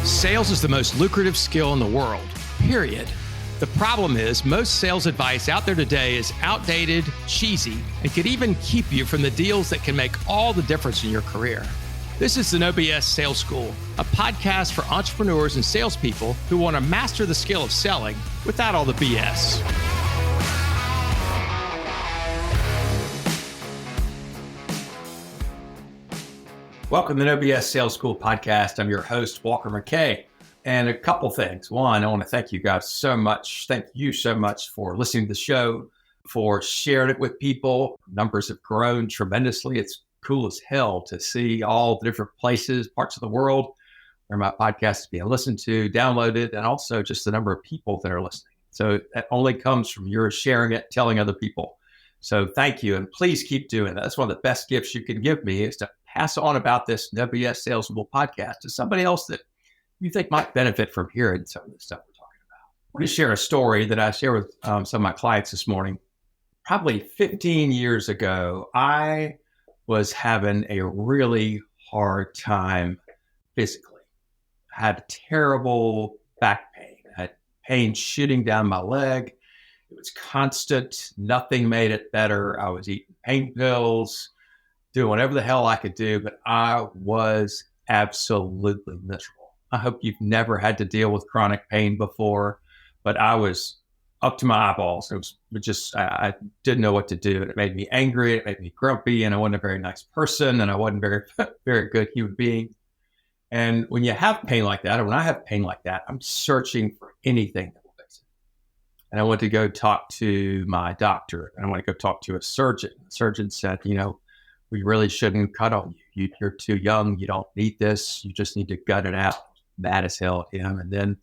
Sales is the most lucrative skill in the world, period. The problem is most sales advice out there today is outdated, cheesy, and could even keep you from the deals that can make all the difference in your career. This is the No BS Sales School, a podcast for entrepreneurs and salespeople who want to master the skill of selling without all the BS. Welcome to the No BS Sales School podcast. I'm your host, Walker McKay. And a couple things. One, I want to thank you guys so much. Thank you so much for listening to the show, for sharing it with people. Numbers have grown tremendously. It's cool as hell to see all the different places, parts of the world where my podcast is being listened to, downloaded, and also just the number of people that are listening. So that only comes from your sharing it, telling other people. So thank you. And please keep doing that. That's one of the best gifts you can give me is to pass on about this No BS Sales School podcast to somebody else that you think might benefit from hearing some of the stuff we're talking about. I want to share a story that I share with some of my clients this morning. Probably 15 years ago, I was having a really hard time physically. I had terrible back pain. I had pain shooting down my leg. It was constant. Nothing made it better. I was eating pain pills, doing whatever the hell I could do, but I was absolutely miserable. I hope you've never had to deal with chronic pain before, but I was up to my eyeballs. It was just, I didn't know what to do. It made me angry. It made me grumpy, and I wasn't a very nice person, and I wasn't very, very good human being. And when you have pain like that, or when I have pain like that, I'm searching for anything that will fix it. And I went to go talk to my doctor, and I went to go talk to a surgeon. The surgeon said, we really shouldn't cut on you. You're too young. You don't need this. You just need to gut it out. Mad as hell at him. And then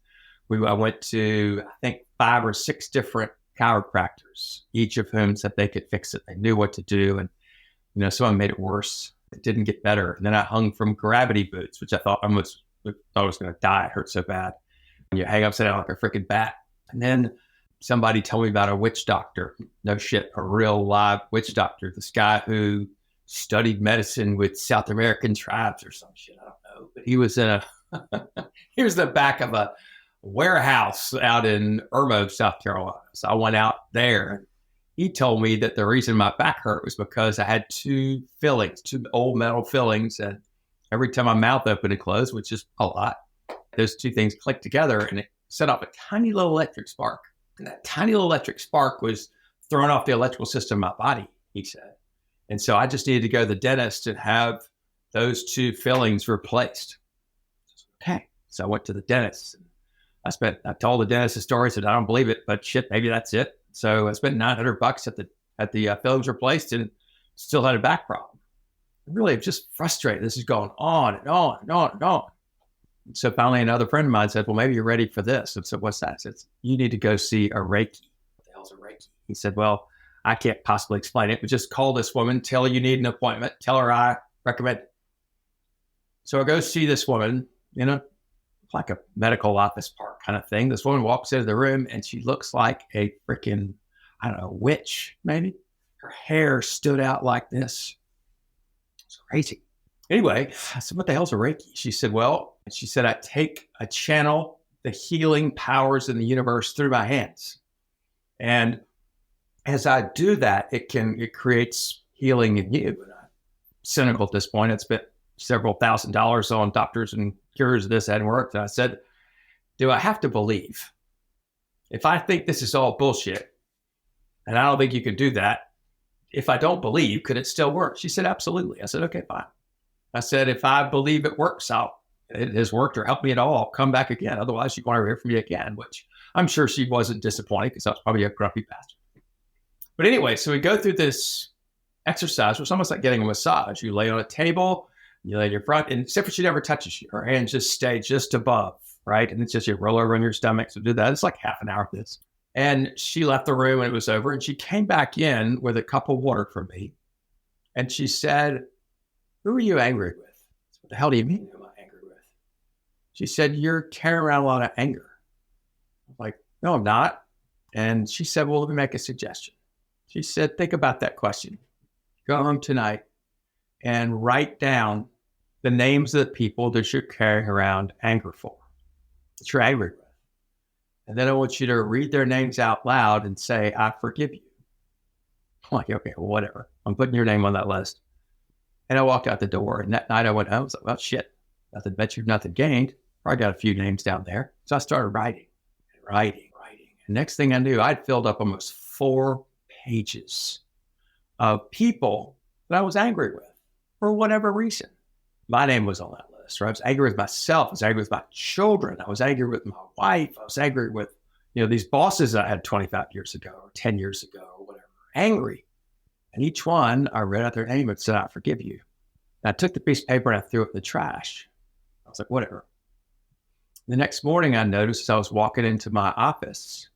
I went to, I think, 5 or 6 different chiropractors, each of whom said they could fix it. They knew what to do. And, someone made it worse. It didn't get better. And then I hung from gravity boots, which I thought I was going to die. It hurt so bad. And you hang upside down like a freaking bat. And then somebody told me about a witch doctor. No shit, a real live witch doctor. This guy who studied medicine with South American tribes or some shit. I don't know. But he was in he was the back of a warehouse out in Irmo, South Carolina. So I went out there. He told me that the reason my back hurt was because I had 2 old metal fillings. And every time my mouth opened and closed, which is a lot, those 2 things clicked together and it set off a tiny little electric spark. And that tiny little electric spark was throwing off the electrical system of my body, he said. And so I just needed to go to the dentist and have those 2 fillings replaced. Okay. So I went to the dentist. I told the dentist the story, said, I don't believe it, but shit, maybe that's it. So I spent $900 at the fillings replaced and still had a back problem. Really, I'm just frustrated. This is going on and on and on and on. So finally, another friend of mine said, well, maybe you're ready for this. And so what's that? I said, you need to go see a Reiki. What the hell's a Reiki? He said, well, I can't possibly explain it, but just call this woman, tell her you need an appointment, tell her I recommend it. So I go see this woman, like a medical office park kind of thing. This woman walks into the room and she looks like a freaking, witch, maybe. Her hair stood out like this. It's crazy. Anyway, I said, what the hell's a Reiki? She said, I channel the healing powers in the universe through my hands. And as I do that, it creates healing in you. And I'm cynical at this point. It's been several $1,000s on doctors and cures. This hadn't worked. And I said, do I have to believe? If I think this is all bullshit, and I don't think you can do that, if I don't believe, could it still work? She said, absolutely. I said, okay, fine. I said, if I believe it works, it has worked or helped me at all, I'll come back again. Otherwise, you want to hear from me again, which I'm sure she wasn't disappointed because I was probably a grumpy bastard. But anyway, so we go through this exercise, which is almost like getting a massage. You lay on a table, you lay in your front, and except for she never touches you. Her hands just stay just above, right? And it's just you roll over on your stomach. So do that. It's like half an hour of this. And she left the room when it was over, and she came back in with a cup of water for me. And she said, who are you angry with? What the hell do you mean, who am I angry with? She said, you're carrying around a lot of anger. I'm like, no, I'm not. And she said, well, let me make a suggestion. She said, think about that question. Go home tonight and write down the names of the people that you're carrying around anger for. that you're angry with. And then I want you to read their names out loud and say, I forgive you. I'm like, okay, well, whatever. I'm putting your name on that list. And I walked out the door. And that night I went home. I was like, well, shit, nothing ventured, nothing gained. I got a few names down there. So I started writing. And next thing I knew, I'd filled up almost 4 pages of people that I was angry with for whatever reason. My name was on that list, right? I was angry with myself. I was angry with my children. I was angry with my wife. I was angry with, these bosses that I had 25 years ago or 10 years ago or whatever. Angry. And each one, I read out their name and said, I forgive you. And I took the piece of paper and I threw it in the trash. I was like, whatever. The next morning I noticed as I was walking into my office,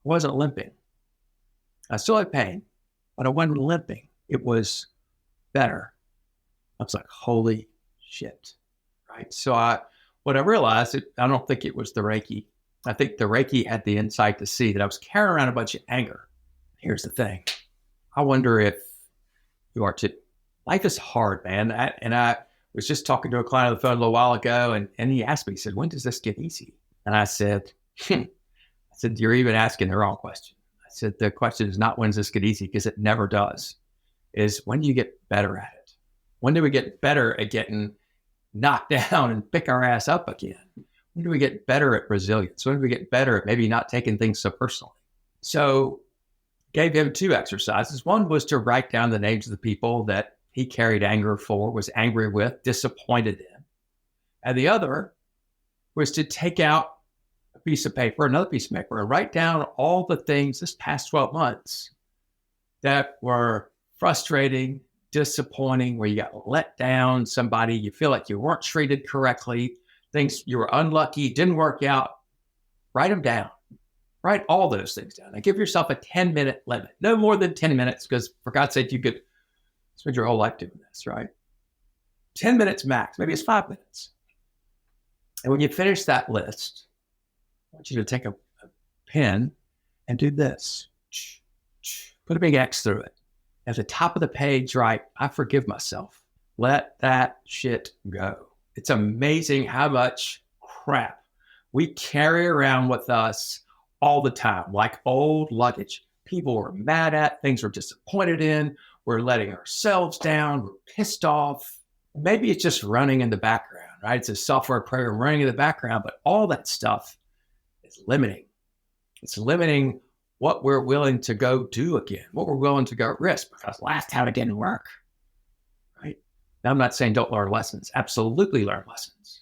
I wasn't limping. I still had pain, but I wasn't limping. It was better. I was like, holy shit, right? So what I realized, I don't think it was the Reiki. I think the Reiki had the insight to see that I was carrying around a bunch of anger. Here's the thing. I wonder if you are too. Life is hard, man. I was just talking to a client on the phone a little while ago, and he asked me, he said, when does this get easy? And I said, you're even asking the wrong question. I said, the question is not when does this get easy, because it never does. Is when do you get better at it? When do we get better at getting knocked down and pick our ass up again? When do we get better at resilience? When do we get better at maybe not taking things so personally? So gave him 2 exercises. One was to write down the names of the people that he carried anger for, was angry with, disappointed in. And the other was to take out a piece of paper, another piece of paper, and write down all the things this past 12 months that were frustrating, disappointing, where you got let down, somebody, you feel like you weren't treated correctly, things you were unlucky, didn't work out. Write them down. Write all those things down. And give yourself a 10-minute limit. No more than 10 minutes, because for God's sake, you could spend your whole life doing this, right? 10 minutes max. Maybe it's 5 minutes. And when you finish that list, I want you to take a pen and do this. Put a big X through it. At the top of the page, write, I forgive myself. Let that shit go. It's amazing how much crap we carry around with us all the time, like old luggage. People we're mad at, things we're disappointed in, we're letting ourselves down, we're pissed off. Maybe it's just running in the background, right? It's a software program running in the background, but all that stuff is limiting. It's limiting what we're willing to go do again, what we're willing to go risk, because last time it didn't work, right? Now, I'm not saying don't learn lessons. Absolutely learn lessons.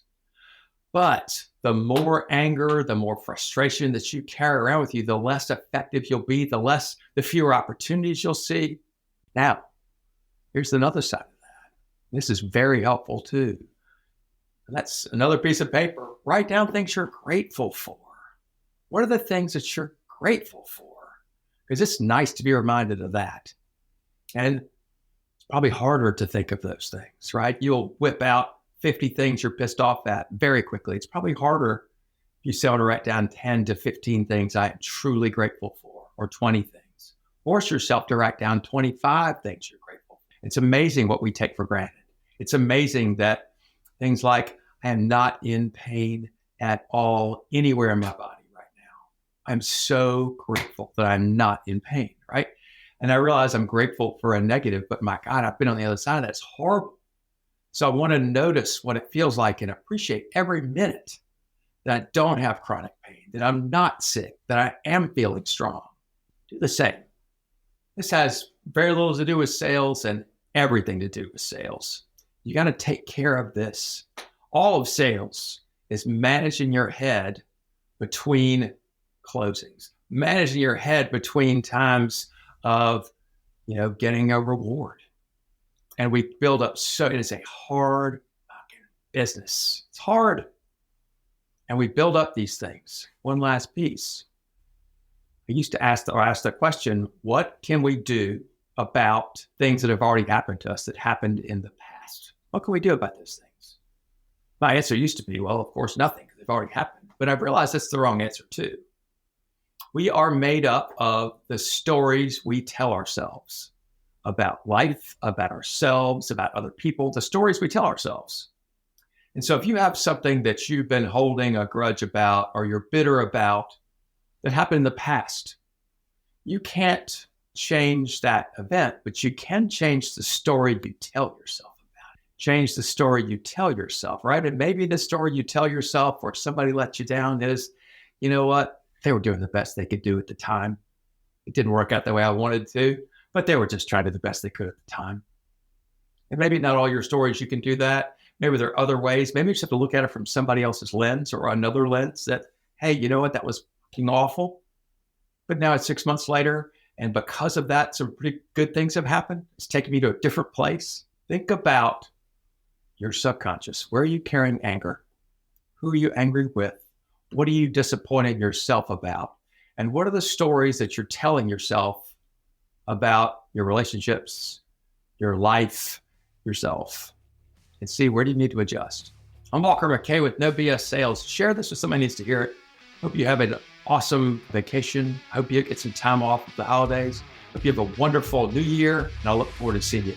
But the more anger, the more frustration that you carry around with you, the less effective you'll be, the fewer opportunities you'll see. Now, here's another side of that. This is very helpful too. And that's another piece of paper. Write down things you're grateful for. What are the things that you're grateful for? Because it's nice to be reminded of that. And it's probably harder to think of those things, right? You'll whip out 50 things you're pissed off at very quickly. It's probably harder if you say, I want to write down 10 to 15 things I am truly grateful for, or 20 things. Force yourself to write down 25 things you're grateful for. It's amazing what we take for granted. It's amazing that things like, I am not in pain at all anywhere in my body right now. I'm so grateful that I'm not in pain, right? And I realize I'm grateful for a negative, but my God, I've been on the other side of that. It's horrible. So I want to notice what it feels like and appreciate every minute that I don't have chronic pain, that I'm not sick, that I am feeling strong. Do the same. This has very little to do with sales and everything to do with sales. You got to take care of this. All of sales is managing your head between closings, managing your head between times of, getting a reward. And we build up, so it is a hard fucking business. It's hard. And we build up these things. One last piece. I used to ask the question, what can we do about things that have already happened to us, that happened in the past? What can we do about those things? My answer used to be, well, of course, nothing, because they've already happened. But I've realized that's the wrong answer too. We are made up of the stories we tell ourselves about life, about ourselves, about other people, the stories we tell ourselves. And so if you have something that you've been holding a grudge about or you're bitter about that happened in the past, you can't change that event, but you can change the story you tell yourself about it. Change the story you tell yourself, right? And maybe the story you tell yourself or somebody let you down is, you know what? They were doing the best they could do at the time. It didn't work out the way I wanted to, but they were just trying to do the best they could at the time. And maybe not all your stories you can do that. Maybe there are other ways. Maybe you just have to look at it from somebody else's lens or another lens that, hey, you know what? That was fucking awful. But now it's 6 months later. And because of that, some pretty good things have happened. It's taken me to a different place. Think about your subconscious. Where are you carrying anger? Who are you angry with? What are you disappointing yourself about? And what are the stories that you're telling yourself about your relationships, your life, yourself? And see, where do you need to adjust? I'm Walker McKay with No BS Sales. Share this with somebody who needs to hear it. Hope you have an awesome vacation. Hope you get some time off for the holidays. Hope you have a wonderful new year, and I look forward to seeing you.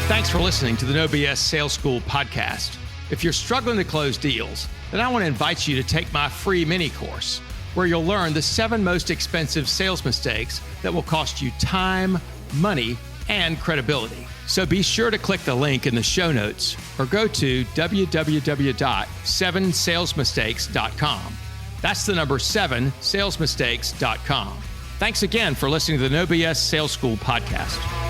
Thanks for listening to the No BS Sales School podcast. If you're struggling to close deals, then I want to invite you to take my free mini course, where you'll learn the 7 most expensive sales mistakes that will cost you time, money, and credibility. So be sure to click the link in the show notes or go to www.7salesmistakes.com. That's the number 7salesmistakes.com. Thanks again for listening to the No BS Sales School podcast.